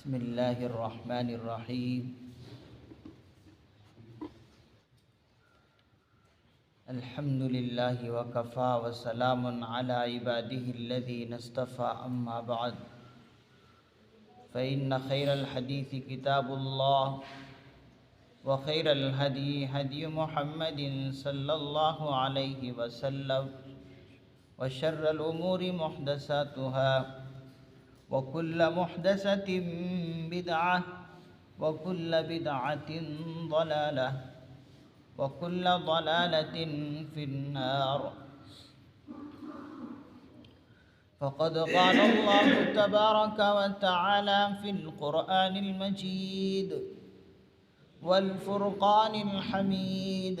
بسم اللہ الرحمن الرحیم الحمد للہ وکفا وسلام علی عباده الذین اصطفى اما بعد فإن خیر الحدیث کتاب اللہ وخیر الہدی ہدی محمد صلی اللہ علیہ وسلم وشر الامور محدثاتها وكل محدثة بدعة وكل بدعة ضلالة وكل ضلالة في النار. فقد قال الله تبارك وتعالى في القرآن المجيد والفرقان الحميد: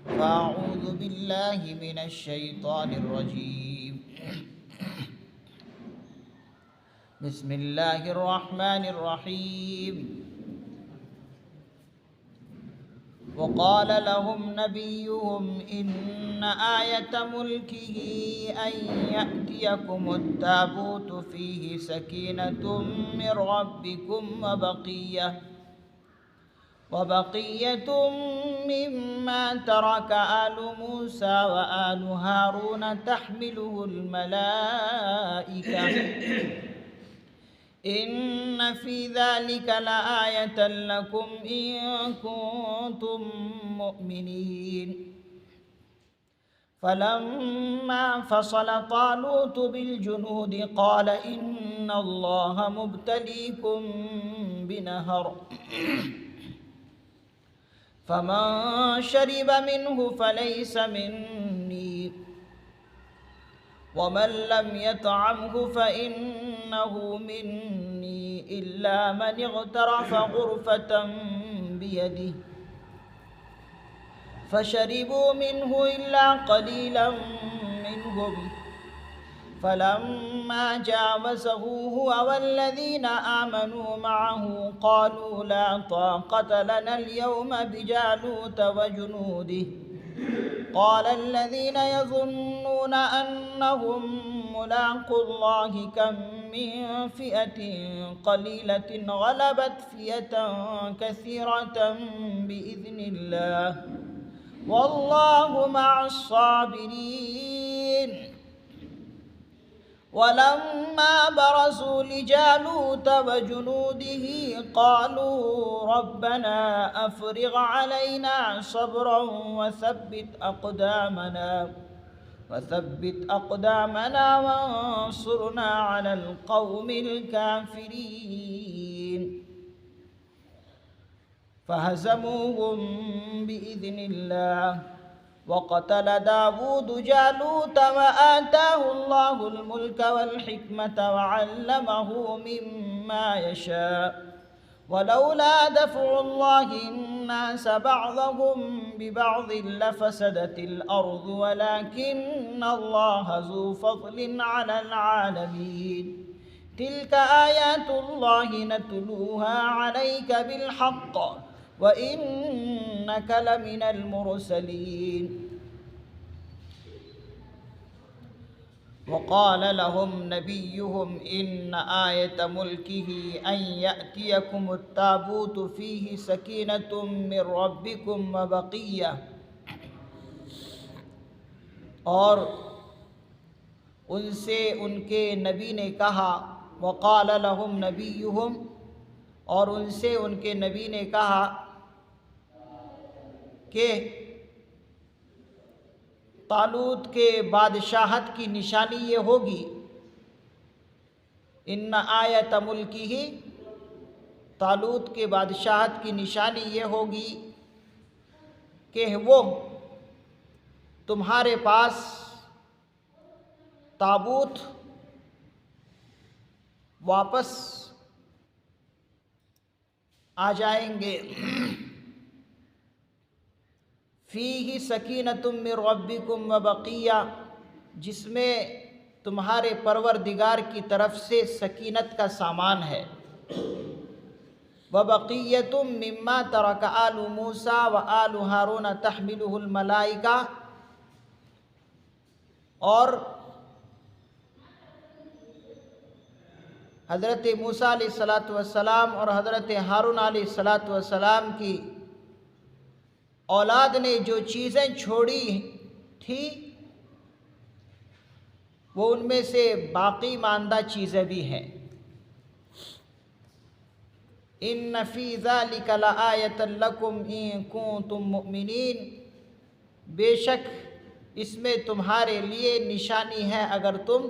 فأعوذ بالله من الشيطان الرجيم. بسم اللہ الرحمن الرحیم. وقال لهم نبيهم إن آية ملكه أن يأتيكم التابوت فيه سكينة من ربكم وبقية مما ترك آل موسى وآل هارون تحمله الملائكة إن في ذلك لآية لكم إن كنتم مؤمنين. فلما فصل طالوت بالجنود قال إن الله مبتليكم بنهر فمن شرب منه فليس مني ومن لم يطعمه فإنه مني إلا من اغترف غرفة بيده فشربوا منه إلا قليلا منهم. فلما جاوزه هو والذين آمنوا معه قالوا لا طاقة لنا اليوم بجالوت وجنوده. قال الذين يظنون أنهم ملاقو الله كم من فئة قليلة غلبت فئة كثيرة بإذن الله والله مع الصابرين. ولما برزوا لجالوت وجنوده قالوا ربنا أفرغ علينا صبرا وثبت أقدامنا وانصرنا على القوم الكافرين. فهزموهم بإذن الله. وقتل داود جالوت وآتاه الله الملك والحكمة وعلمه مما يشاء ولولا دفع الله الناس بعضهم ببعض لفسدت الأرض ولكن الله ذو فضل على العالمين. تلك آيات الله نتلوها عليك بالحق وإنك لمن المرسلين. وقال لهم نبيهم إن آية ملكه أن يأتيكم التابوت فيه سكينة من ربكم وبقية. اور ان سے ان کے نبی نے کہا وقال لهم نبيهم، اور ان سے ان کے نبی نے کہا کہ طالوت کے بادشاہت کی نشانی یہ ہوگی ان آیت ملکہ، طالوت کے بادشاہت کی نشانی یہ ہوگی کہ وہ تمہارے پاس تابوت واپس آ جائیں گے. فیہ سکینۃ من ربکم وبقیہ، جس میں تمہارے پروردگار کی طرف سے سکینت کا سامان ہے. وبقیۃ مما ترک آل موسیٰ وآل ہارون تحملہ الملائکہ، اور حضرت موسیٰ علیہ السلام اور حضرت ہارون علیہ السلام کی اولاد نے جو چیزیں چھوڑی تھی وہ ان میں سے باقی ماندہ چیزیں بھی ہیں۔ ان فی ذلک لآیۃ لکم ان کنتم مؤمنین، بے شک اس میں تمہارے لیے نشانی ہے اگر تم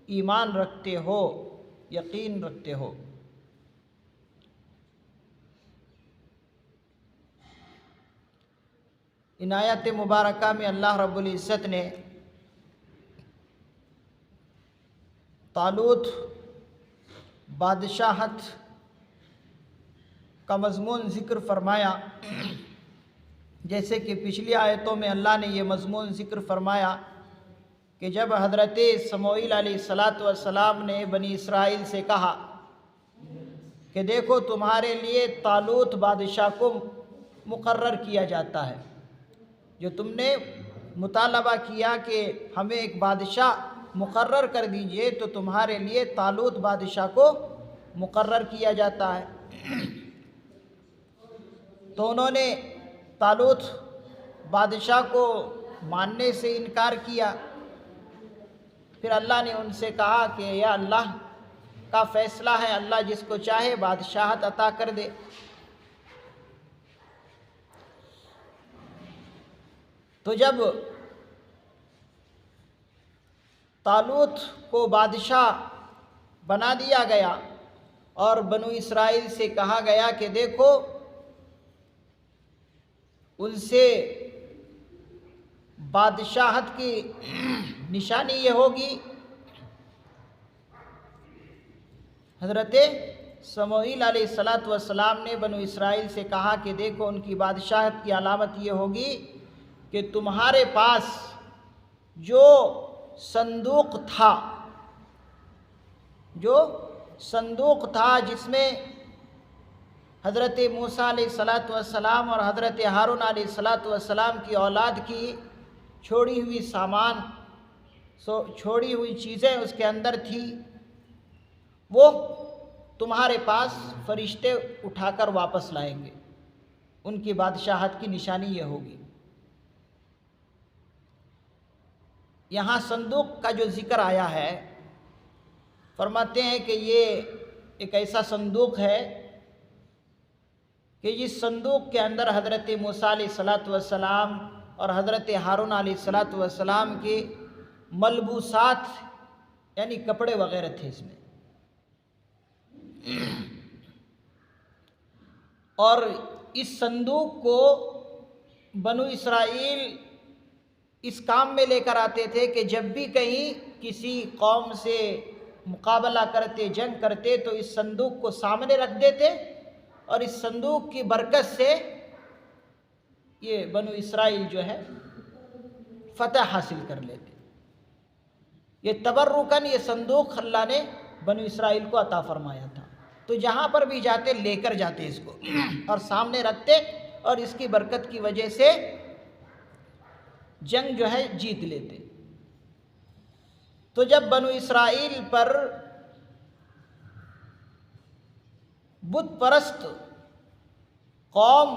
ایمان رکھتے ہو، یقین رکھتے ہو۔ ان آیات مبارکہ میں اللہ رب العزت نے طالوت بادشاہت کا مضمون ذکر فرمایا، جیسے کہ پچھلی آیتوں میں اللہ نے یہ مضمون ذکر فرمایا کہ جب حضرت سموئیل علیہ السلام نے بنی اسرائیل سے کہا کہ دیکھو تمہارے لیے طالوت بادشاہ کو مقرر کیا جاتا ہے، جو تم نے مطالبہ کیا کہ ہمیں ایک بادشاہ مقرر کر دیجئے تو تمہارے لیے طالوت بادشاہ کو مقرر کیا جاتا ہے۔ تو انہوں نے طالوت بادشاہ کو ماننے سے انکار کیا۔ پھر اللہ نے ان سے کہا کہ یا اللہ کا فیصلہ ہے، اللہ جس کو چاہے بادشاہت عطا کر دے۔ تو جب طالوت کو بادشاہ بنا دیا گیا اور بنو اسرائیل سے کہا گیا کہ دیکھو ان سے بادشاہت کی نشانی یہ ہوگی، حضرت سموئیل علیہ السلام نے بنو اسرائیل سے کہا کہ دیکھو ان کی بادشاہت کی علامت یہ ہوگی کہ تمہارے پاس جو صندوق تھا جس میں حضرت موسیٰ علیہ السلام اور حضرت ہارون علیہ السلام کی اولاد کی چھوڑی ہوئی چیزیں اس کے اندر تھی، وہ تمہارے پاس فرشتے اٹھا کر واپس لائیں گے، ان کی بادشاہت کی نشانی یہ ہوگی۔ یہاں صندوق کا جو ذکر آیا ہے، فرماتے ہیں کہ یہ ایک ایسا صندوق ہے کہ جس صندوق کے اندر حضرت موسیٰ علیہ السلام اور حضرت ہارون علیہ السلام کے ملبوسات یعنی کپڑے وغیرہ تھے اس میں، اور اس صندوق کو بنو اسرائیل اس کام میں لے کر آتے تھے کہ جب بھی کہیں کسی قوم سے مقابلہ کرتے، جنگ کرتے تو اس صندوق کو سامنے رکھ دیتے اور اس صندوق کی برکت سے یہ بنو اسرائیل جو ہے فتح حاصل کر لیتے۔ یہ تبرکاً یہ صندوق اللہ نے بنو اسرائیل کو عطا فرمایا تھا، تو جہاں پر بھی جاتے لے کر جاتے اس کو اور سامنے رکھتے اور اس کی برکت کی وجہ سے جنگ جو ہے جیت لیتے۔ تو جب بنو اسرائیل پر بت پرست قوم،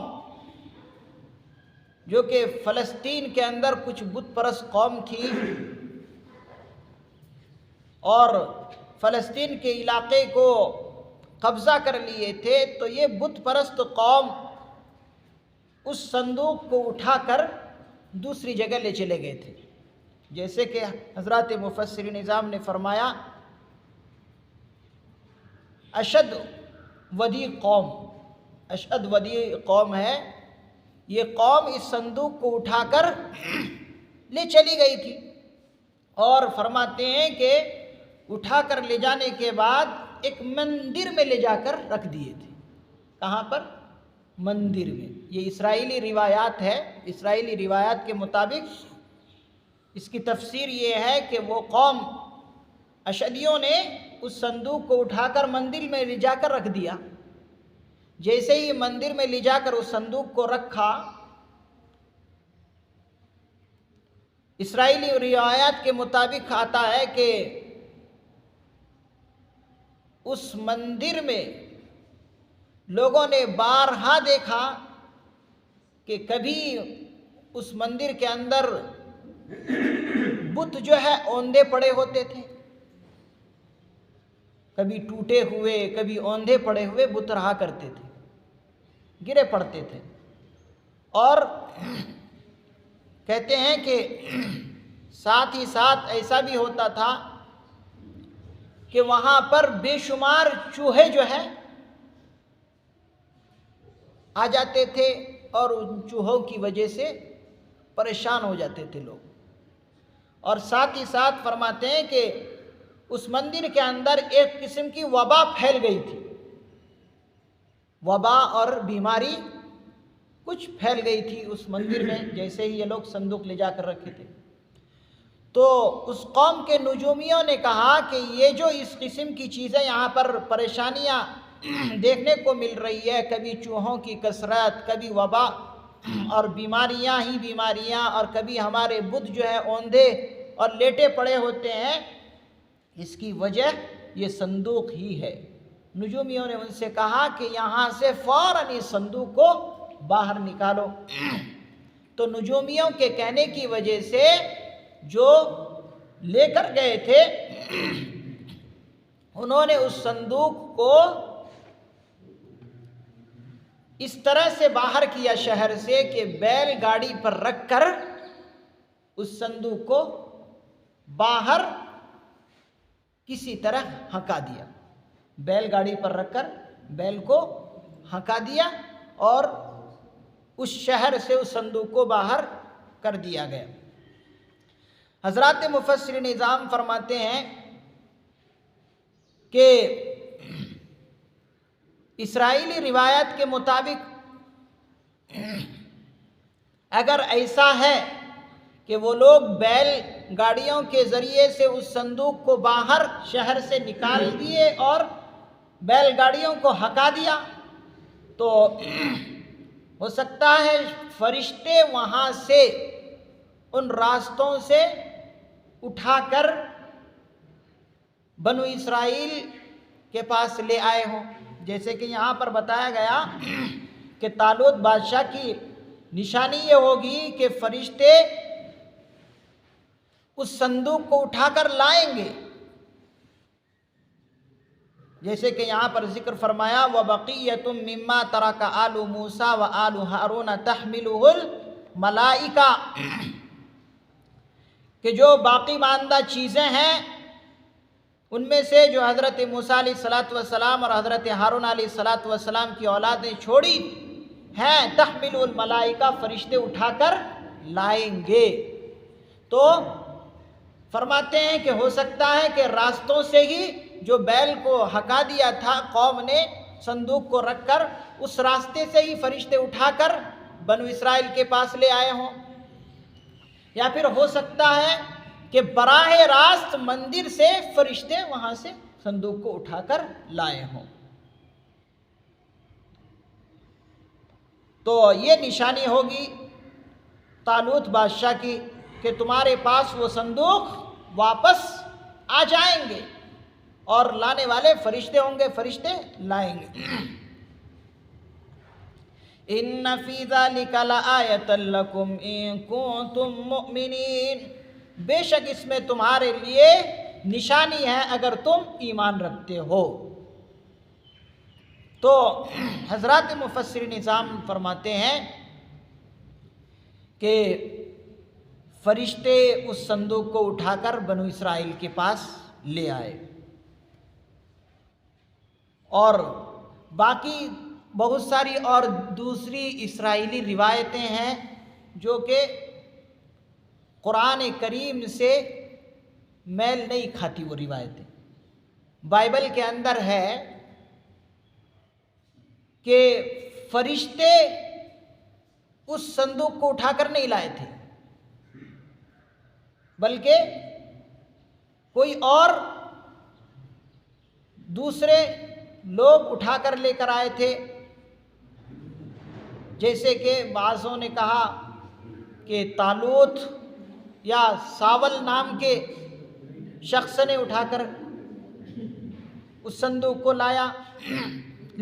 جو کہ فلسطین کے اندر کچھ بت پرست قوم تھی اور فلسطین کے علاقے کو قبضہ کر لیے تھے، تو یہ بت پرست قوم اس صندوق کو اٹھا کر دوسری جگہ لے چلے گئے تھے، جیسے کہ حضرات مفسرین نظام نے فرمایا اشد ودی قوم ہے، یہ قوم اس صندوق کو اٹھا کر لے چلی گئی تھی، اور فرماتے ہیں کہ اٹھا کر لے جانے کے بعد ایک مندر میں لے جا کر رکھ دیے تھے۔ کہاں پر؟ مندر میں۔ یہ اسرائیلی روایات ہے، اسرائیلی روایات کے مطابق اس کی تفسیر یہ ہے کہ وہ قوم اشدیوں نے اس صندوق کو اٹھا کر مندر میں لے جا کر رکھ دیا۔ جیسے ہی مندر میں لے جا کر اس صندوق کو رکھا، اسرائیلی روایات کے مطابق آتا ہے کہ اس مندر میں لوگوں نے بارہا دیکھا کہ کبھی اس مندر کے اندر بت جو ہے اوندھے پڑے ہوتے تھے، کبھی ٹوٹے ہوئے کبھی اوندھے پڑے ہوئے بت رہا کرتے تھے، گرے پڑتے تھے۔ اور کہتے ہیں کہ ساتھ ہی ساتھ ایسا بھی ہوتا تھا کہ وہاں پر بے شمار چوہے جو ہے آ جاتے تھے اور ان چوہوں کی وجہ سے پریشان ہو جاتے تھے لوگ۔ اور ساتھ ہی ساتھ فرماتے ہیں کہ اس مندر کے اندر ایک قسم کی وبا پھیل گئی تھی، وبا اور بیماری کچھ پھیل گئی تھی اس مندر میں، جیسے ہی یہ لوگ صندوق لے جا کر رکھے تھے۔ تو اس قوم کے نجومیوں نے کہا کہ یہ جو اس قسم کی چیزیں یہاں پر پریشانیاں دیکھنے کو مل رہی ہے، کبھی چوہوں کی کثرت، کبھی وبا اور بیماریاں ہی بیماریاں، اور کبھی ہمارے بت جو ہے اوندھے اور لیٹے پڑے ہوتے ہیں، اس کی وجہ یہ صندوق ہی ہے۔ نجومیوں نے ان سے کہا کہ یہاں سے فوراً اس صندوق کو باہر نکالو۔ تو نجومیوں کے کہنے کی وجہ سے جو لے کر گئے تھے انہوں نے اس صندوق کو اس طرح سے باہر کیا شہر سے کہ بیل گاڑی پر رکھ کر اس صندوق کو باہر کسی طرح ہنکا دیا، بیل گاڑی پر رکھ کر بیل کو ہنکا دیا اور اس شہر سے اس صندوق کو باہر کر دیا گیا۔ حضرات مفسرین نظام فرماتے ہیں کہ اسرائیلی روایت کے مطابق اگر ایسا ہے کہ وہ لوگ بیل گاڑیوں کے ذریعے سے اس صندوق کو باہر شہر سے نکال دیے اور بیل گاڑیوں کو ہکا دیا، تو ہو سکتا ہے فرشتے وہاں سے ان راستوں سے اٹھا کر بنو اسرائیل کے پاس لے آئے ہوں، جیسے کہ یہاں پر بتایا گیا کہ طالوت بادشاہ کی نشانی یہ ہوگی کہ فرشتے اس صندوق کو اٹھا کر لائیں گے، جیسے کہ یہاں پر ذکر فرمایا وَبَقِيَّةٌ مِّمَّا تَرَكَ آلُ مُوسَىٰ وَآلُ هَارُونَ تَحْمِلُهُ الْمَلَائِكَةُ، کہ جو باقی ماندہ چیزیں ہیں ان میں سے جو حضرت موسیٰ علیہ السلام اور حضرت ہارون علیہ السلام کی اولاد نے چھوڑی ہیں، تحمل الملائکہ، فرشتے اٹھا کر لائیں گے۔ تو فرماتے ہیں کہ ہو سکتا ہے کہ راستوں سے ہی جو بیل کو ہکا دیا تھا قوم نے صندوق کو رکھ کر، اس راستے سے ہی فرشتے اٹھا کر بنو اسرائیل کے پاس لے آئے ہوں، یا پھر ہو سکتا ہے کہ براہ راست مندر سے فرشتے وہاں سے صندوق کو اٹھا کر لائے ہوں۔ تو یہ نشانی ہوگی طالوت بادشاہ کی کہ تمہارے پاس وہ صندوق واپس آ جائیں گے اور لانے والے فرشتے ہوں گے، فرشتے لائیں گے۔ ان فی ذلک لآیۃ لکم ان کنتم مؤمنین، بے شک اس میں تمہارے لیے نشانی ہے اگر تم ایمان رکھتے ہو۔ تو حضرات مفسرین نظام فرماتے ہیں کہ فرشتے اس صندوق کو اٹھا کر بنو اسرائیل کے پاس لے آئے، اور باقی بہت ساری اور دوسری اسرائیلی روایتیں ہیں جو کہ قرآن کریم سے میل نہیں کھاتی۔ وہ روایتیں بائبل کے اندر ہے کہ فرشتے اس صندوق کو اٹھا کر نہیں لائے تھے، بلکہ کوئی اور دوسرے لوگ اٹھا کر لے کر آئے تھے، جیسے کہ بعضوں نے کہا کہ طالوت یا ساول نام کے شخص نے اٹھا کر اس صندوق کو لایا،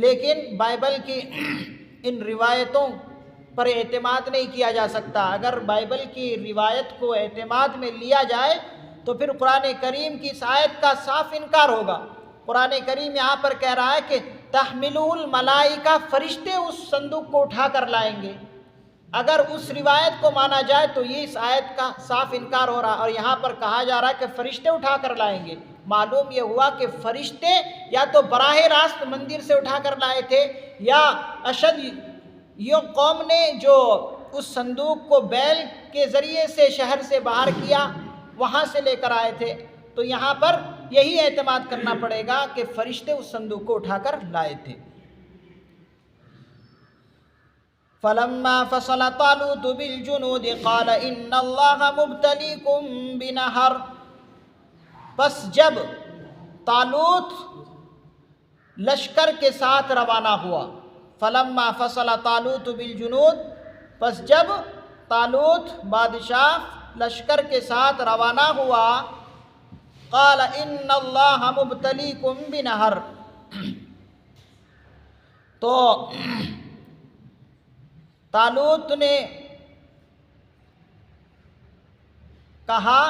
لیکن بائبل کی ان روایتوں پر اعتماد نہیں کیا جا سکتا۔ اگر بائبل کی روایت کو اعتماد میں لیا جائے تو پھر قرآن کریم کی اس آیت کا صاف انکار ہوگا۔ قرآن کریم یہاں پر کہہ رہا ہے کہ تحملہ الملائکہ، فرشتے اس صندوق کو اٹھا کر لائیں گے۔ اگر اس روایت کو مانا جائے تو یہ اس آیت کا صاف انکار ہو رہا ہے، اور یہاں پر کہا جا رہا ہے کہ فرشتے اٹھا کر لائیں گے۔ معلوم یہ ہوا کہ فرشتے یا تو براہ راست مندر سے اٹھا کر لائے تھے، یا اشد یہ قوم نے جو اس صندوق کو بیل کے ذریعے سے شہر سے باہر کیا وہاں سے لے کر آئے تھے۔ تو یہاں پر یہی اعتماد کرنا پڑے گا کہ فرشتے اس صندوق کو اٹھا کر لائے تھے۔ فَلَمَّا فَصَلَ طَالُوتُ بِالْجُنُودِ قَالَ إِنَّ اللَّهَ مُبْتَلِيكُمْ بِنَهَرٍ، پس جب طالوت لشکر کے ساتھ روانہ ہوا، فَلَمَّا فَصَلَ طَالُوتُ بِالْجُنُودِ، پس جب طالوت بادشاہ لشکر کے ساتھ روانہ ہوا، قال ان اللہ مبتلیکم بنہر، تو طالوت نے کہا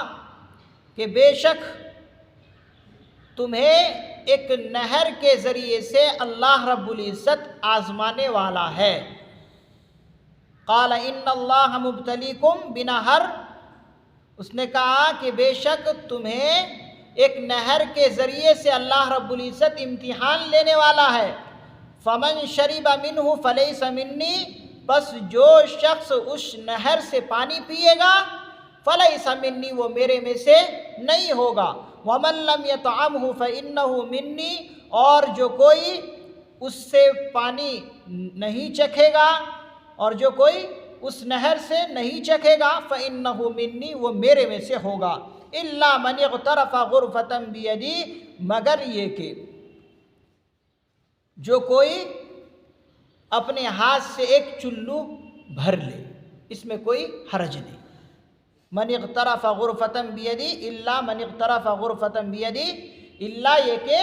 کہ بے شک تمہیں ایک نہر کے ذریعے سے اللہ رب العزت آزمانے والا ہے۔ قال ان اللہ مبتلیکم بنہر، اس نے کہا کہ بے شک تمہیں ایک نہر کے ذریعے سے اللہ رب العزت امتحان لینے والا ہے۔ فمن شرب منہ فلیس منی، بس جو شخص اس نہر سے پانی پیے گا فلیس منی، وہ میرے میں سے نہیں ہوگا۔ ومن لم یطعمہ فانہ منی، اور جو کوئی اس سے پانی نہیں چکھے گا، اور جو کوئی اس نہر سے نہیں چکھے گا فانہ منی، وہ میرے میں سے ہوگا۔ الا من اغترف غرفۃ بیدی، مگر یہ کہ جو کوئی اپنے ہاتھ سے ایک چلو بھر لے، اس میں کوئی حرج نہیں۔ من اغترف غرفۃ بیدی، الا من اغترف غرفۃ بیدی، الا یہ کہ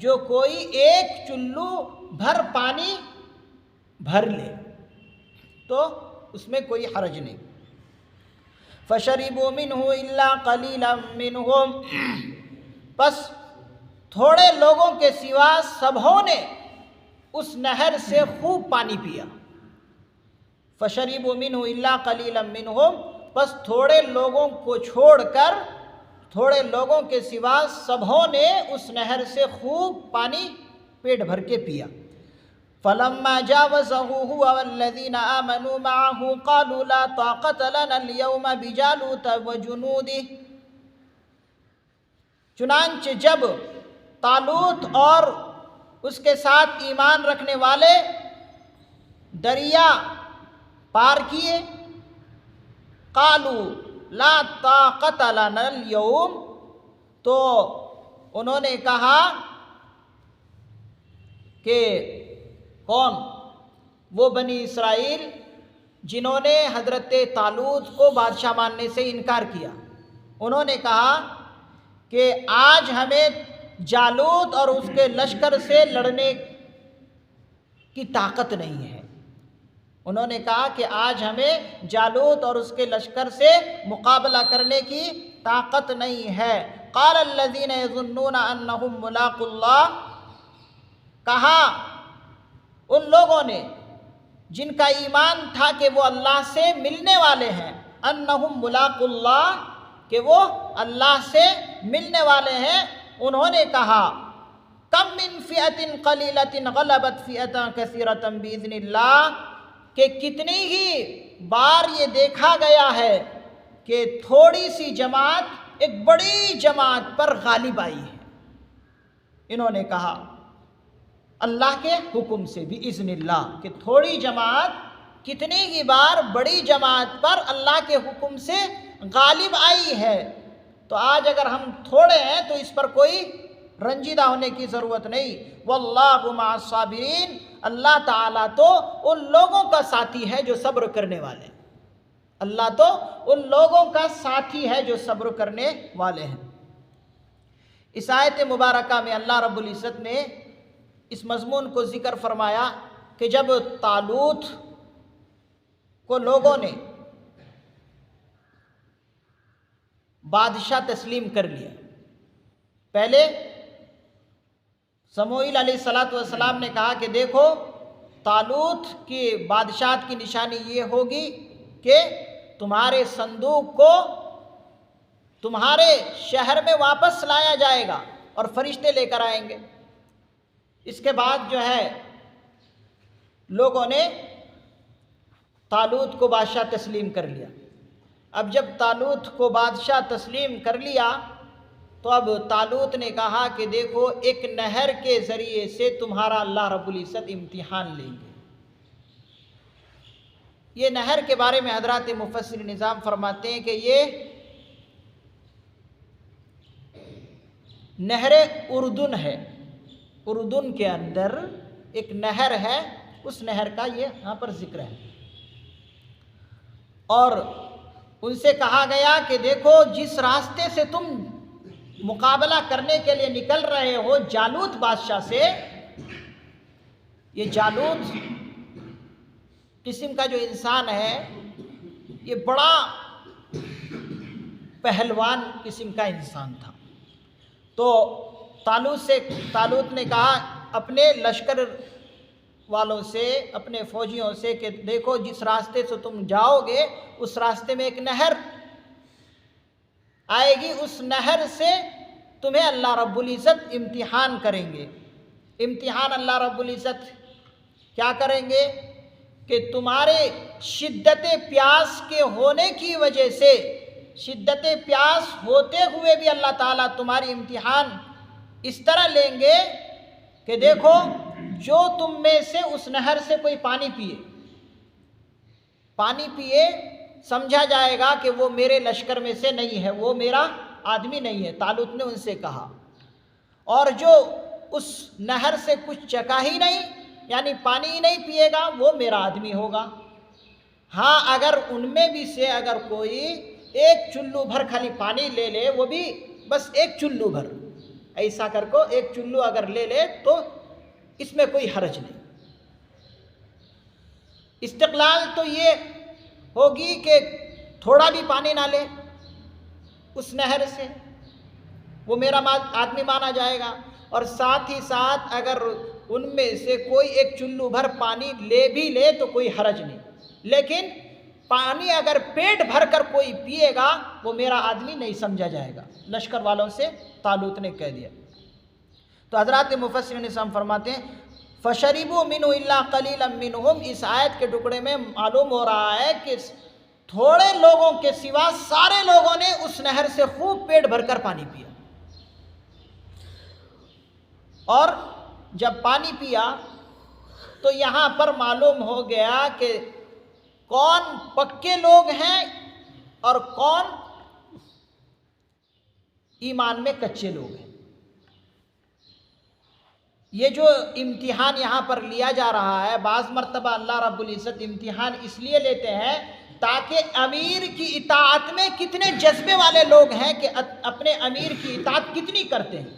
جو کوئی ایک چلو بھر پانی بھر لے تو اس میں کوئی حرج نہیں۔ فشربوا منہ الا قلیلا منہم، پس تھوڑے لوگوں کے سوا سبھوں نے اس نہر سے خوب پانی پیا۔ فشربوا منہ الا قلیلا منہم، پس تھوڑے لوگوں کو چھوڑ کر تھوڑے لوگوں کے سوا سبھوں نے اس نہر سے خوب پانی پیٹ بھر کے پیا۔ فلما جاوزه هو والذين آمنوا معه قالوا لا طاقة لنا اليوم بجالوت وجنوده، چنانچہ جب طالوت اور اس کے ساتھ ایمان رکھنے والے دریا پار کیے، قالوا لا طاقة لنا اليوم، تو انہوں نے کہا کہ کون؟ وہ بنی اسرائیل جنہوں نے حضرت طالوت کو بادشاہ ماننے سے انکار کیا، انہوں نے کہا کہ آج ہمیں جالوت اور اس کے لشکر سے لڑنے کی طاقت نہیں ہے۔ انہوں نے کہا کہ آج ہمیں جالوت اور اس کے لشکر سے مقابلہ کرنے کی طاقت نہیں ہے۔ قال الذین یظنون انہم ملاقو اللہ، کہا ان لوگوں نے جن کا ایمان تھا کہ وہ اللہ سے ملنے والے ہیں، انہم ملاقو اللہ، کہ وہ اللہ سے ملنے والے ہیں، انہوں نے کہا کم من فئۃ قلیلۃ غلبت فئۃ کثیرۃ باذن اللہ، کہ کتنی ہی بار یہ دیکھا گیا ہے کہ تھوڑی سی جماعت ایک بڑی جماعت پر غالب آئی ہے۔ انہوں نے کہا اللہ کے حکم سے بھی اذن اللہ، کہ تھوڑی جماعت کتنی ہی بار بڑی جماعت پر اللہ کے حکم سے غالب آئی ہے۔ تو آج اگر ہم تھوڑے ہیں تو اس پر کوئی رنجیدہ ہونے کی ضرورت نہیں۔ واللہ مع الصابرین، اللہ تعالیٰ تو ان لوگوں کا ساتھی ہے جو صبر کرنے والے ہیں۔ اللہ تو ان لوگوں کا ساتھی ہے جو صبر کرنے والے ہیں۔ اس آیت مبارکہ میں اللہ رب العزت نے اس مضمون کو ذکر فرمایا کہ جب طالوت کو لوگوں نے بادشاہ تسلیم کر لیا، پہلے سموئیل علیہ السلام نے کہا کہ دیکھو طالوت کی بادشاہت کی نشانی یہ ہوگی کہ تمہارے صندوق کو تمہارے شہر میں واپس لایا جائے گا اور فرشتے لے کر آئیں گے۔ اس کے بعد جو ہے لوگوں نے طالوت کو بادشاہ تسلیم کر لیا۔ اب جب طالوت کو بادشاہ تسلیم کر لیا تو اب طالوت نے کہا کہ دیکھو ایک نہر کے ذریعے سے تمہارا اللہ رب العزت امتحان لیں گے۔ یہ نہر کے بارے میں حضرات مفسر نظام فرماتے ہیں کہ یہ نہر اردن ہے، اردن کے اندر ایک نہر ہے، اس نہر کا یہ یہاں پر ذکر ہے۔ اور ان سے کہا گیا کہ دیکھو جس راستے سے تم مقابلہ کرنے کے لیے نکل رہے ہو جالوت بادشاہ سے، یہ جالوت قسم کا جو انسان ہے یہ بڑا پہلوان قسم کا انسان تھا۔ تو طالوت نے کہا اپنے لشکر والوں سے، اپنے فوجیوں سے کہ دیکھو جس راستے سے تم جاؤ گے اس راستے میں ایک نہر آئے گی، اس نہر سے تمہیں اللہ رب العزت امتحان کریں گے۔ امتحان اللہ رب العزت کیا کریں گے کہ تمہارے شدت پیاس کے ہونے کی وجہ سے، شدت پیاس ہوتے ہوئے بھی اللہ تعالیٰ تمہاری امتحان اس طرح لیں گے کہ دیکھو جو تم میں سے اس نہر سے کوئی پانی پیے سمجھا جائے گا کہ وہ میرے لشکر میں سے نہیں ہے، وہ میرا آدمی نہیں ہے، طالوت نے ان سے کہا۔ اور جو اس نہر سے کچھ چکھا ہی نہیں، یعنی پانی ہی نہیں پیے گا، وہ میرا آدمی ہوگا۔ ہاں اگر ان میں بھی سے اگر کوئی ایک چلو بھر خالی پانی لے لے، وہ بھی بس ایک چلو بھر، ایسا کر کو ایک چلو اگر لے لے تو اس میں کوئی حرج نہیں۔ استقلال تو یہ ہوگی کہ تھوڑا بھی پانی نہ لے اس نہر سے، وہ میرا آدمی مانا جائے گا۔ اور ساتھ ہی ساتھ اگر ان میں سے کوئی ایک چلو بھر پانی لے بھی لے تو کوئی حرج نہیں، لیکن پانی اگر پیٹ بھر کر کوئی پیے گا وہ میرا آدمی نہیں سمجھا جائے گا، لشکر والوں سے طالوت نے کہہ دیا۔ تو حضرات مفسرین اسلام فرماتے ہیں فَشَرِبُوا مِنْهُ إِلَّا قَلِيلًا مِّنْهُمْ، اس آیت کے ٹکڑے میں معلوم ہو رہا ہے کہ تھوڑے لوگوں کے سوا سارے لوگوں نے اس نہر سے خوب پیٹ بھر کر پانی پیا۔ اور جب پانی پیا تو یہاں پر معلوم ہو گیا کہ کون پکے لوگ ہیں اور کون ایمان میں کچے لوگ ہیں۔ یہ جو امتحان یہاں پر لیا جا رہا ہے، بعض مرتبہ اللہ رب العزت امتحان اس لیے لیتے ہیں تاکہ امیر کی اطاعت میں کتنے جذبے والے لوگ ہیں کہ اپنے امیر کی اطاعت کتنی کرتے ہیں،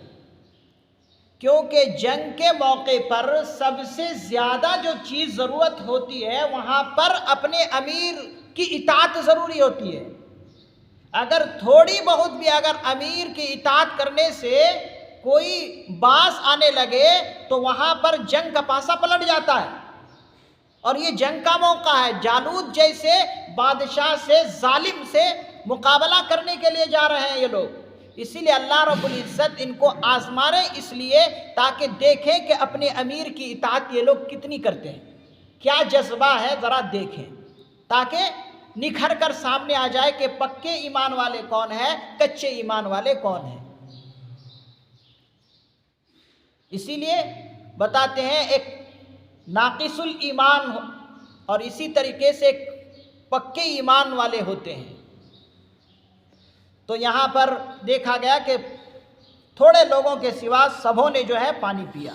کیونکہ جنگ کے موقع پر سب سے زیادہ جو چیز ضرورت ہوتی ہے وہاں پر اپنے امیر کی اطاعت ضروری ہوتی ہے۔ اگر تھوڑی بہت بھی اگر امیر کی اطاعت کرنے سے کوئی باس آنے لگے تو وہاں پر جنگ کا پاسا پلٹ جاتا ہے، اور یہ جنگ کا موقع ہے۔ جالوت جیسے بادشاہ سے، ظالم سے مقابلہ کرنے کے لیے جا رہے ہیں یہ لوگ، اسی لیے اللہ رب العزت ان کو آزمائے، اس لیے تاکہ دیکھیں کہ اپنے امیر کی اطاعت یہ لوگ کتنی کرتے ہیں، کیا جذبہ ہے ذرا دیکھیں، تاکہ نکھر کر سامنے آ جائے کہ پکے ایمان والے کون ہیں، کچے ایمان والے کون ہیں۔ اسی لیے بتاتے ہیں ایک ناقص الایمان اور اسی طریقے سے ایک پکے ایمان والے ہوتے ہیں۔ تو یہاں پر دیکھا گیا کہ تھوڑے لوگوں کے سوا سبوں نے جو ہے پانی پیا،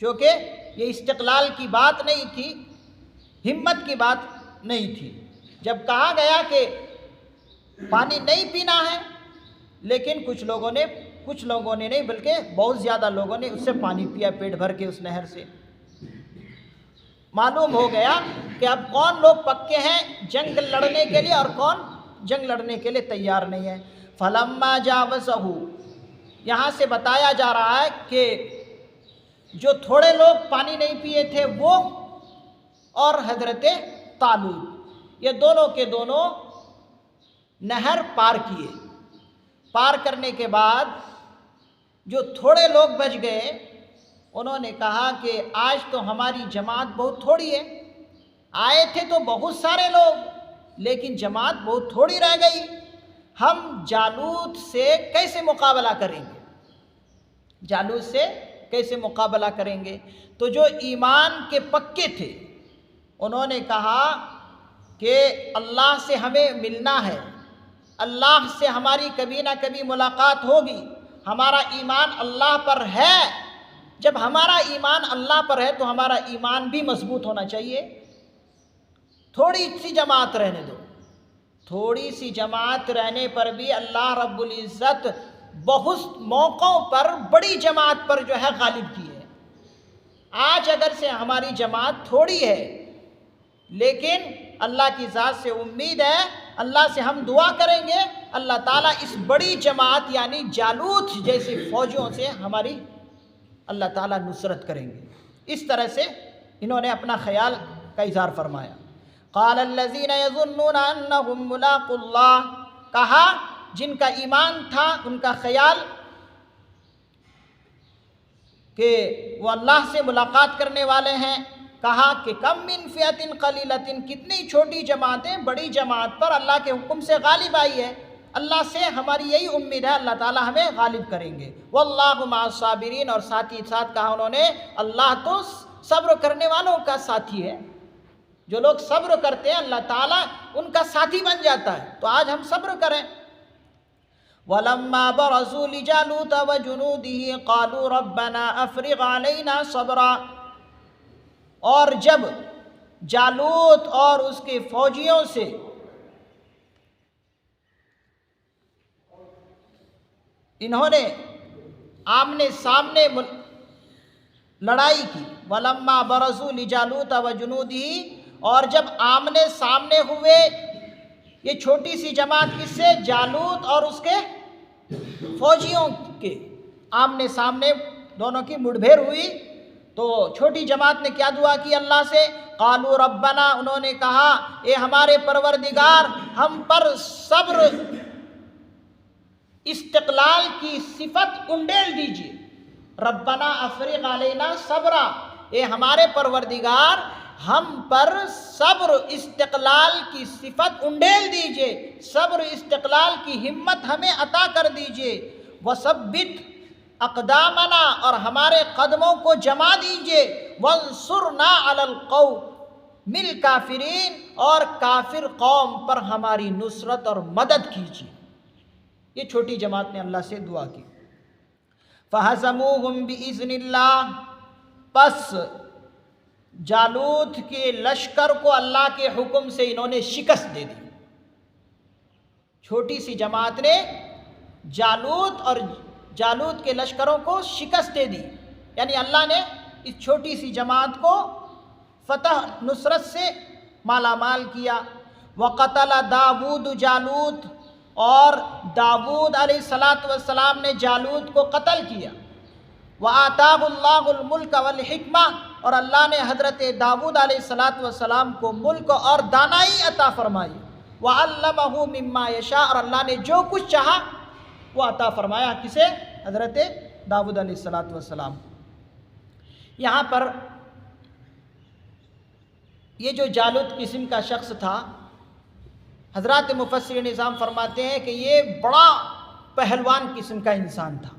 کیونکہ یہ استقلال کی بات نہیں تھی، ہمت کی بات نہیں تھی۔ جب کہا گیا کہ پانی نہیں پینا ہے لیکن کچھ لوگوں نے کچھ لوگوں نے نہیں بلکہ بہت زیادہ لوگوں نے اس سے پانی پیا پیٹ بھر کے اس نہر سے۔ معلوم ہو گیا کہ اب کون لوگ پکے ہیں جنگ لڑنے کے لیے اور کون جنگ لڑنے کے لیے تیار نہیں ہے۔ فلما جاوزہ، یہاں سے بتایا جا رہا ہے کہ جو تھوڑے لوگ پانی نہیں پیے تھے وہ اور حضرت طالوت، یہ دونوں کے دونوں نہر پار کیے۔ پار کرنے کے بعد جو تھوڑے لوگ بچ گئے انہوں نے کہا کہ آج تو ہماری جماعت بہت تھوڑی ہے، آئے تھے تو بہت سارے لوگ لیکن جماعت بہت تھوڑی رہ گئی، ہم جالوت سے کیسے مقابلہ کریں گے، جالوت سے کیسے مقابلہ کریں گے؟ تو جو ایمان کے پکے تھے انہوں نے کہا کہ اللہ سے ہمیں ملنا ہے، اللہ سے ہماری کبھی نہ کبھی ملاقات ہوگی، ہمارا ایمان اللہ پر ہے، جب ہمارا ایمان اللہ پر ہے تو ہمارا ایمان بھی مضبوط ہونا چاہیے، تھوڑی سی جماعت رہنے دو۔ تھوڑی سی جماعت رہنے پر بھی اللہ رب العزت بہت موقعوں پر بڑی جماعت پر جو ہے غالب کی ہے۔ آج اگر سے ہماری جماعت تھوڑی ہے لیکن اللہ کی ذات سے امید ہے، اللہ سے ہم دعا کریں گے اللہ تعالیٰ اس بڑی جماعت یعنی جالوت جیسی فوجوں سے ہماری اللہ تعالیٰ نصرت کریں گے۔ اس طرح سے انہوں نے اپنا خیال کا اظہار فرمایا۔ قال الذین یظنون انہم ملاقو اللہ، کہا جن کا ایمان تھا ان کا خیال کہ وہ اللہ سے ملاقات کرنے والے ہیں، کہا کہ کم من فئۃ قلیلۃ، کتنی چھوٹی جماعتیں بڑی جماعت پر اللہ کے حکم سے غالب آئی ہے، اللہ سے ہماری یہی امید ہے اللہ تعالیٰ ہمیں غالب کریں گے۔ واللہ مع الصابرین، اور ساتھ ہی ساتھ کہا انہوں نے اللہ تو صبر کرنے والوں کا ساتھی ہے، جو لوگ صبر کرتے ہیں اللہ تعالیٰ ان کا ساتھی بن جاتا ہے، تو آج ہم صبر کریں۔ وَلَمَّا بَرَزُوا لِجَالُوتَ وَجُنُودِهِ قَالُوا رَبَّنَا أَفْرِغْ عَلَيْنَا صَبْرًا، اور جب جالوت اور اس کے فوجیوں سے انہوں نے آمنے سامنے لڑائی کی، وَلَمَّا بَرَزُوا لِجَالُوتَ وَجُنُودِهِ، اور جب آمنے سامنے ہوئے یہ چھوٹی سی جماعت کس سے؟ جالوت اور اس کے فوجیوں کے آمنے سامنے دونوں کی مڑ بھیڑ ہوئی، تو چھوٹی جماعت نے کیا دعا کی اللہ سے؟ قالوا ربنا، انہوں نے کہا اے ہمارے پروردگار ہم پر صبر استقلال کی صفت انڈیل دیجیے، ربنا افرغ علینا صبرا، اے ہمارے پروردگار ہم پر صبر استقلال کی صفت انڈیل دیجیے، صبر استقلال کی ہمت ہمیں عطا کر دیجیے، وثبت اقدامنا، اور ہمارے قدموں کو جما دیجیے، وانصرنا علی القوم الکافرین، اور کافر قوم پر ہماری نصرت اور مدد کیجیے۔ یہ چھوٹی جماعت نے اللہ سے دعا کی۔ فَهَزَمُوهُمْ بِإِذْنِ اللَّهِ، پس جالوت کے لشکر کو اللہ کے حکم سے انہوں نے شکست دے دی۔ چھوٹی سی جماعت نے جالوت اور جالوت کے لشکروں کو شکست دے دی، یعنی اللہ نے اس چھوٹی سی جماعت کو فتح نصرت سے مالا مال کیا۔ وَقَتَلَ داود جالوت، اور داود علیہ السلام نے جالوت کو قتل کیا۔ وَآتَاهُ اللَّهُ الْمُلْكَ وَالْحِكْمَةَ، اور اللہ نے حضرت داود علیہ السلام کو ملک اور دانائی عطا فرمائی۔ وَعَلَّمَهُ مِمَّا يَشَاءُ، اور اللہ نے جو کچھ چاہا وہ عطا فرمایا، کسے؟ حضرت داود علیہ السلام۔ یہاں پر یہ جو جالوت قسم کا شخص تھا، حضرات مفسرین نظام فرماتے ہیں کہ یہ بڑا پہلوان قسم کا انسان تھا۔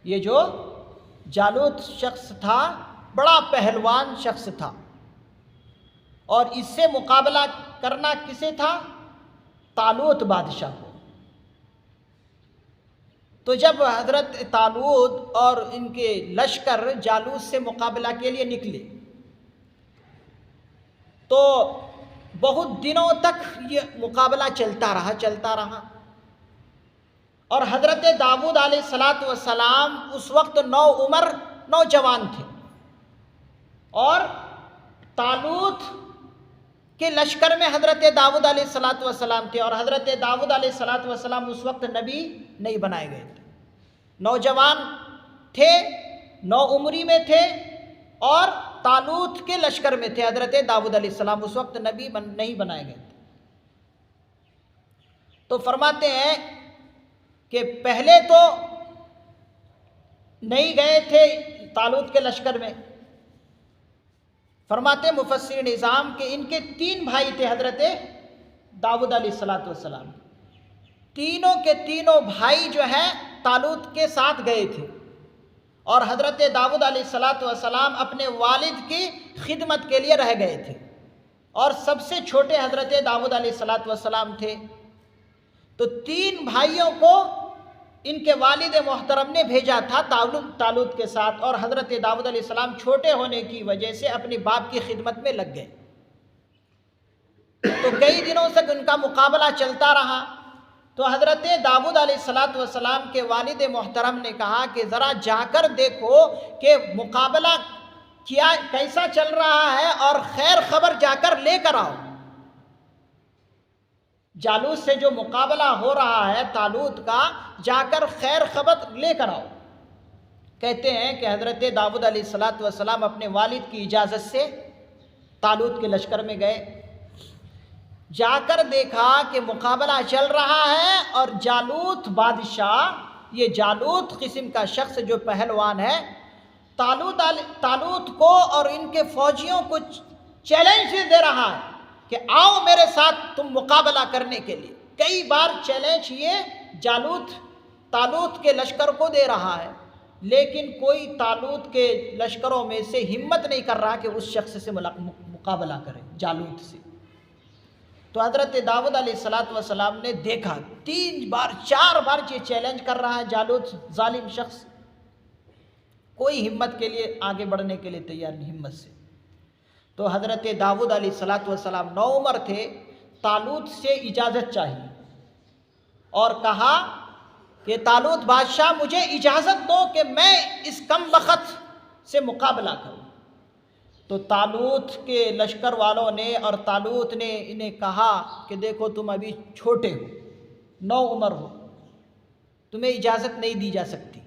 یہ جو جالوت شخص تھا بڑا پہلوان شخص تھا، اور اس سے مقابلہ کرنا کسے تھا؟ طالوت بادشاہ کو۔ تو جب حضرت طالوت اور ان کے لشکر جالوت سے مقابلہ کے لیے نکلے تو بہت دنوں تک یہ مقابلہ چلتا رہا، اور حضرت داؤد علیہ السلام اس وقت نوجوان تھے، اور طالوت کے لشکر میں حضرت داؤد علیہ السلام تھے، اور حضرت داؤد علیہ السلام اس وقت نبی نہیں بنائے گئے تھے، نوجوان تھے، نو عمری میں تھے، اور طالوت کے لشکر میں تھے حضرت داؤد علیہ السلام، اس وقت نبی نہیں بنائے گئے تھے۔ تو فرماتے ہیں کہ پہلے تو نہیں گئے تھے طالوت کے لشکر میں۔ فرماتے مفسر نظام کہ ان کے 3 بھائی تھے حضرت داؤد علیہ السلام، تینوں کے تینوں بھائی جو ہیں طالوت کے ساتھ گئے تھے، اور حضرت داؤد علیہ السلام اپنے والد کی خدمت کے لیے رہ گئے تھے، اور سب سے چھوٹے حضرت داؤد علیہ السلام تھے۔ تو 3 بھائیوں کو ان کے والد محترم نے بھیجا تھا طالوت کے ساتھ، اور حضرت داؤد علیہ السلام چھوٹے ہونے کی وجہ سے اپنے باپ کی خدمت میں لگ گئے۔ تو کئی دنوں تک ان کا مقابلہ چلتا رہا، تو حضرت داؤد علیہ السلام کے والد محترم نے کہا کہ ذرا جا کر دیکھو کہ مقابلہ کیسا چل رہا ہے، اور خیر خبر جا کر لے کر آؤ۔ جالوت سے جو مقابلہ ہو رہا ہے طالوت کا، جا کر خیر خبر لے کر آؤ۔ کہتے ہیں کہ حضرت داؤد علیہ السلام اپنے والد کی اجازت سے طالوت کے لشکر میں گئے، جا کر دیکھا کہ مقابلہ چل رہا ہے، اور جالوت بادشاہ، یہ جالوت قسم کا شخص جو پہلوان ہے، طالوت کو اور ان کے فوجیوں کو چیلنج دے رہا ہے کہ آؤ میرے ساتھ تم مقابلہ کرنے کے لیے۔ کئی بار چیلنج یہ طالوت کے لشکر کو دے رہا ہے، لیکن کوئی طالوت کے لشکروں میں سے ہمت نہیں کر رہا کہ اس شخص سے مقابلہ کرے، جالوت سے۔ تو حضرت داؤد علیہ السلام نے دیکھا 3 بار 4 بار یہ چیلنج کر رہا ہے جالوت ظالم شخص، کوئی ہمت کے لیے آگے بڑھنے کے لیے تیار نہیں ہمت سے۔ تو حضرت داؤد علیہ السلام نوعمر تھے، طالوت سے اجازت چاہیے، اور کہا کہ طالوت بادشاہ مجھے اجازت دو کہ میں اس کم بخت سے مقابلہ کروں۔ تو طالوت کے لشکر والوں نے اور طالوت نے انہیں کہا کہ دیکھو تم ابھی چھوٹے ہو، نوعمر ہو، تمہیں اجازت نہیں دی جا سکتی۔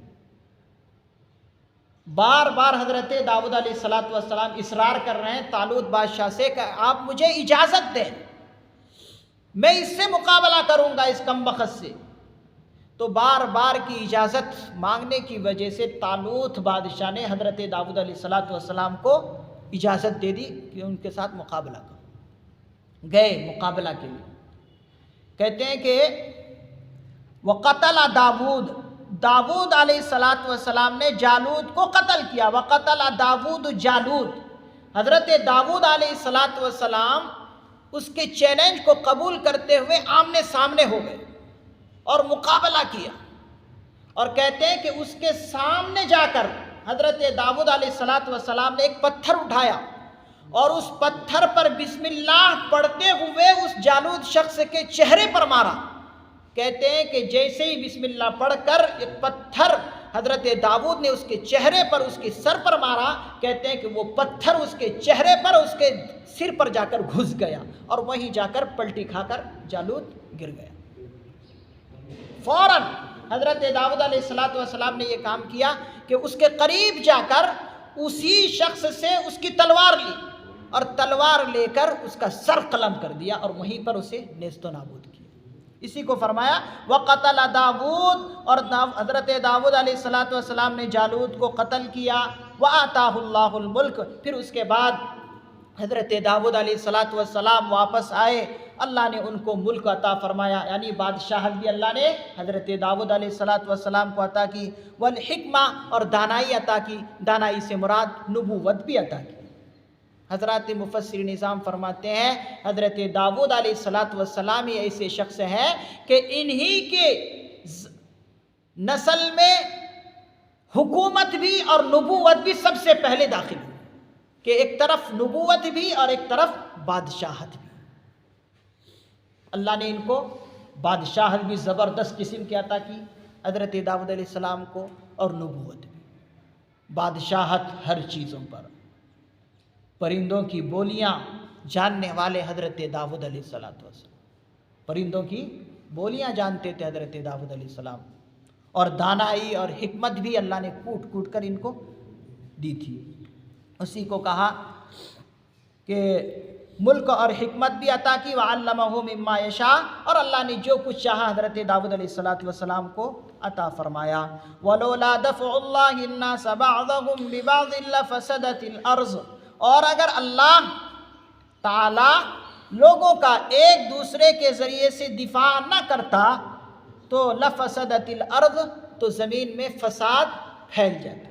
بار بار حضرت داؤد علیہ السلام اصرار کر رہے ہیں طالوت بادشاہ سے کہ آپ مجھے اجازت دیں، میں اس سے مقابلہ کروں گا اس کم بخت سے۔ تو بار بار کی اجازت مانگنے کی وجہ سے طالوت بادشاہ نے حضرت داؤد علیہ السلام کو اجازت دے دی کہ ان کے ساتھ مقابلہ کرو۔ گئے مقابلہ کے لیے۔ کہتے ہیں کہ وقتل داؤد علیہ السلام نے جالوت کو قتل کیا۔ وقتل داؤد جالوت، حضرت داؤد علیہ السلام اس کے چیلنج کو قبول کرتے ہوئے آمنے سامنے ہو گئے اور مقابلہ کیا، اور کہتے ہیں کہ اس کے سامنے جا کر حضرت داؤد علیہ السلام نے ایک پتھر اٹھایا، اور اس پتھر پر بسم اللہ پڑھتے ہوئے اس جالوت شخص کے چہرے پر مارا۔ کہتے ہیں کہ جیسے ہی بسم اللہ پڑھ کر ایک پتھر حضرت داؤد نے اس کے چہرے پر، اس کے سر پر مارا، کہتے ہیں کہ وہ پتھر اس کے چہرے پر، اس کے سر پر جا کر گھس گیا، اور وہیں جا کر پلٹی کھا کر جالوت گر گیا۔ فوراً حضرت داؤد علیہ السلام نے یہ کام کیا کہ اس کے قریب جا کر اسی شخص سے اس کی تلوار لی، اور تلوار لے کر اس کا سر قلم کر دیا، اور وہیں پر اسے نیست و نابود کیا۔ اسی کو فرمایا وقتل داؤد، اور حضرت داؤد علیہ السلام نے جالوت کو قتل کیا۔ وآتاہ اللہ الملک، پھر اس کے بعد حضرت داؤد علیہ السلام واپس آئے، اللہ نے ان کو ملک عطا فرمایا، یعنی بادشاہت بھی اللہ نے حضرت داؤد علیہ السلام کو عطا کی، والحکمہ، اور دانائی عطا کی، دانائی سے مراد نبوت بھی عطا کی۔ حضرات مفسر نظام فرماتے ہیں حضرت داؤد علیہ السلام ہی ایسے شخص ہیں کہ انہی کے نسل میں حکومت بھی اور نبوت بھی سب سے پہلے داخل ہوئی، کہ ایک طرف نبوت بھی اور ایک طرف بادشاہت بھی۔ اللہ نے ان کو بادشاہت بھی زبردست قسم کی عطا کی، حضرت داؤد علیہ السلام کو، اور نبوت بھی، بادشاہت ہر چیزوں پر، پرندوں کی بولیاں جاننے والے حضرت داؤد علیہ السلام، پرندوں کی بولیاں جانتے تھے حضرت داؤد علیہ السلام، اور دانائی اور حکمت بھی اللہ نے کوٹ کوٹ کر ان کو دی تھی۔ اسی کو کہا کہ ملک اور حکمت بھی عطا کی، وَعَلَّمَهُ مِمَّا يَشَاءُ، اور اللہ نے جو کچھ چاہا حضرت داؤد علیہ السلام کو عطا فرمایا۔ وَلَوْلَا دَفْعُ اللَّهِ النَّاسَ بَعْضَهُمْ بِبَعْضٍ لَفَسَدَتِ الْأَرْضُ، اور اگر اللہ تعالی لوگوں کا ایک دوسرے کے ذریعے سے دفاع نہ کرتا تو لفسدت الارض، تو زمین میں فساد پھیل جاتا۔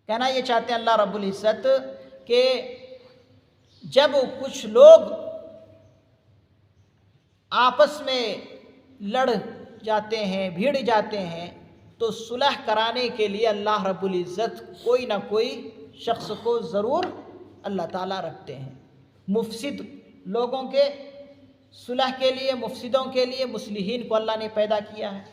کہنا یہ چاہتے ہیں اللہ رب العزت کہ جب کچھ لوگ آپس میں لڑ جاتے ہیں، بھیڑ جاتے ہیں، تو صلح کرانے کے لیے اللہ رب العزت کوئی نہ کوئی شخص کو ضرور اللہ تعالیٰ رکھتے ہیں۔ مفسد لوگوں کے صلح کے لیے، مفسدوں کے لیے مصلحین کو اللہ نے پیدا کیا ہے۔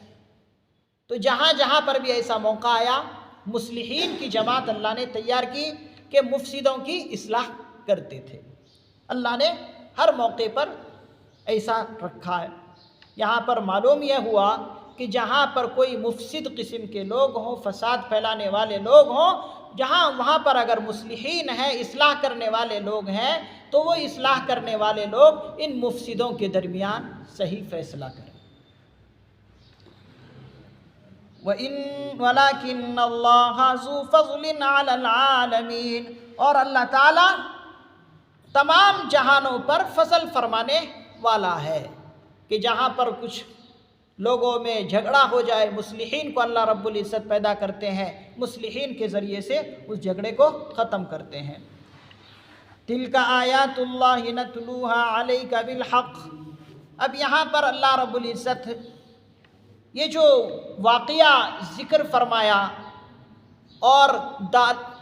تو جہاں جہاں پر بھی ایسا موقع آیا، مصلحین کی جماعت اللہ نے تیار کی کہ مفسدوں کی اصلاح کرتے تھے۔ اللہ نے ہر موقع پر ایسا رکھا ہے۔ یہاں پر معلوم یہ ہوا کہ جہاں پر کوئی مفسد قسم کے لوگ ہوں، فساد پھیلانے والے لوگ ہوں، جہاں وہاں پر اگر مصلحین ہیں، اصلاح کرنے والے لوگ ہیں، تو وہ اصلاح کرنے والے لوگ ان مفسدوں کے درمیان صحیح فیصلہ کریں۔ وَلَكِنَّ اللَّهَ ذُو فَضْلٍ عَلَى الْعَالَمِينَ، اور اللہ تعالیٰ تمام جہانوں پر فضل فرمانے والا ہے کہ جہاں پر کچھ لوگوں میں جھگڑا ہو جائے، مصلحین کو اللہ رب العزت پیدا کرتے ہیں، مصلحین کے ذریعے سے اس جھگڑے کو ختم کرتے ہیں۔ تِلْكَ آیَاتُ اللَّهِ نَتْلُوهَا عَلَيْكَ بِالْحَقِّ، اب یہاں پر اللہ رب العزت یہ جو واقعہ ذکر فرمایا اور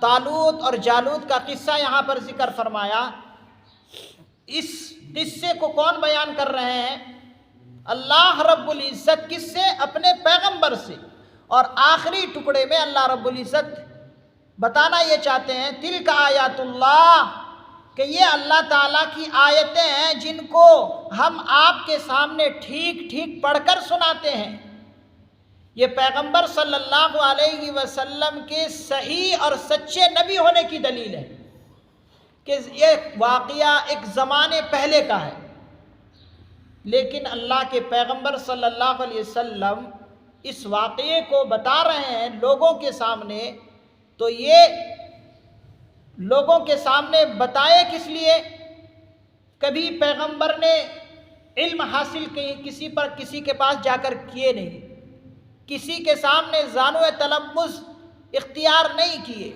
طالوت اور جالوت کا قصہ یہاں پر ذکر فرمایا، اس قصے کو کون بیان کر رہے ہیں؟ اللہ رب العزت، کس سے؟ اپنے پیغمبر سے۔ اور آخری ٹکڑے میں اللہ رب العزت بتانا یہ چاہتے ہیں تلک آیات اللہ، کہ یہ اللہ تعالیٰ کی آیتیں ہیں جن کو ہم آپ کے سامنے ٹھیک ٹھیک پڑھ کر سناتے ہیں۔ یہ پیغمبر صلی اللہ علیہ وسلم کے صحیح اور سچے نبی ہونے کی دلیل ہے کہ یہ واقعہ ایک زمانے پہلے کا ہے، لیکن اللہ کے پیغمبر صلی اللہ علیہ وسلم اس واقعے کو بتا رہے ہیں لوگوں کے سامنے، تو یہ لوگوں کے سامنے بتائے کس لیے؟ کبھی پیغمبر نے علم حاصل کسی کے پاس جا کر کیے نہیں، کسی کے سامنے زانو تلمذ اختیار نہیں کیے۔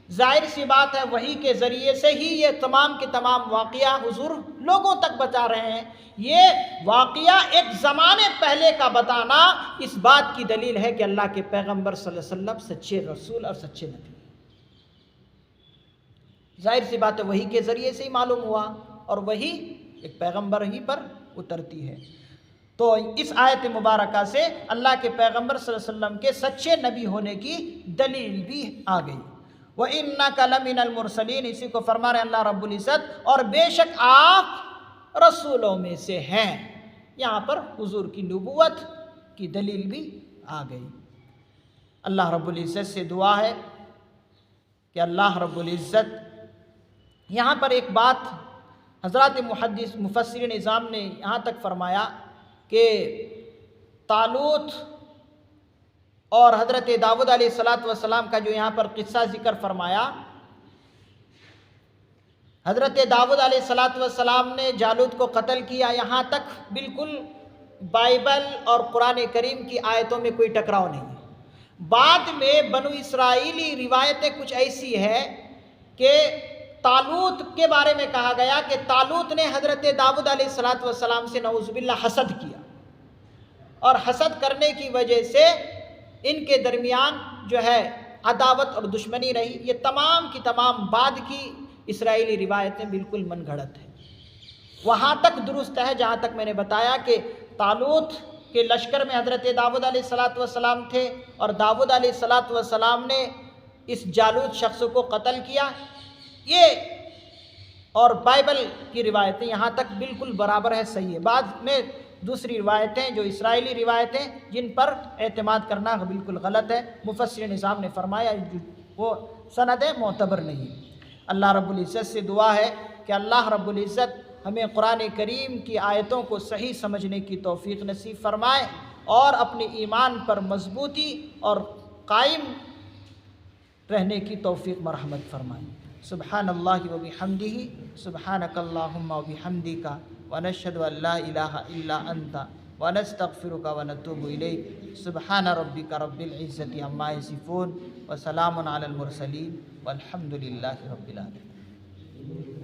ظاہر سی بات ہے وحی کے ذریعے سے ہی یہ تمام کے تمام واقعہ حضور لوگوں تک بتا رہے ہیں۔ یہ واقعہ ایک زمانے پہلے کا بتانا اس بات کی دلیل ہے کہ اللہ کے پیغمبر صلی اللہ علیہ وسلم سچے رسول اور سچے نبی۔ ظاہر سی بات ہے وحی کے ذریعے سے ہی معلوم ہوا، اور وحی ایک پیغمبر ہی پر اترتی ہے۔ تو اس آیت مبارکہ سے اللہ کے پیغمبر صلی اللہ علیہ وسلم کے سچے نبی ہونے کی دلیل بھی آ گئی۔ وَإِنَّكَ لَمِنَ الْمُرْسَلِينَ، اسی کو فرما رہے ہیں اللہ رب العزت، اور بے شک آپ رسولوں میں سے ہیں۔ یہاں پر حضور کی نبوت کی دلیل بھی آ گئی۔ اللہ رب العزت سے دعا ہے کہ اللہ رب العزت یہاں پر ایک بات حضرات محدث مفسرین نظام نے یہاں تک فرمایا کہ طالوت اور حضرت داؤد علیہ السلام کا جو یہاں پر قصہ ذکر فرمایا، حضرت داؤد علیہ السلام نے جالوت کو قتل کیا، یہاں تک بالکل بائبل اور قرآن کریم کی آیتوں میں کوئی ٹکراؤ نہیں ہے۔ بعد میں بنو اسرائیلی روایتیں کچھ ایسی ہے کہ طالوت کے بارے میں کہا گیا کہ طالوت نے حضرت داؤد علیہ السلام سے نعوذ باللہ حسد کیا، اور حسد کرنے کی وجہ سے ان کے درمیان جو ہے عداوت اور دشمنی رہی۔ یہ تمام کی تمام بعد کی اسرائیلی روایتیں بالکل من گھڑت ہیں۔ وہاں تک درست ہے جہاں تک میں نے بتایا کہ طالوت کہ لشکر میں حضرت داؤد علیہ السلام تھے اور داؤد علیہ السلام نے اس جالوت شخص کو قتل کیا، یہ اور بائبل کی روایتیں یہاں تک بالکل برابر ہے، صحیح ہے۔ بعد میں دوسری روایتیں جو اسرائیلی روایتیں جن پر اعتماد کرنا بالکل غلط ہے، مفسر نظام نے فرمایا وہ سند معتبر نہیں۔ اللہ رب العزت سے دعا ہے کہ اللہ رب العزت ہمیں قرآن کریم کی آیتوں کو صحیح سمجھنے کی توفیق نصیب فرمائے اور اپنے ایمان پر مضبوطی اور قائم رہنے کی توفیق مرحمت فرمائے۔ سبحان اللہ و بحمدہ، سبحانک اللہم و بحمدک، ونشہد ان لا الہ الا انت، ونستغفرک ونتوب الیک۔ سبحان ربک رب العزت عما یصفون، وسلام علی المرسلین، والحمد للہ رب العالمین۔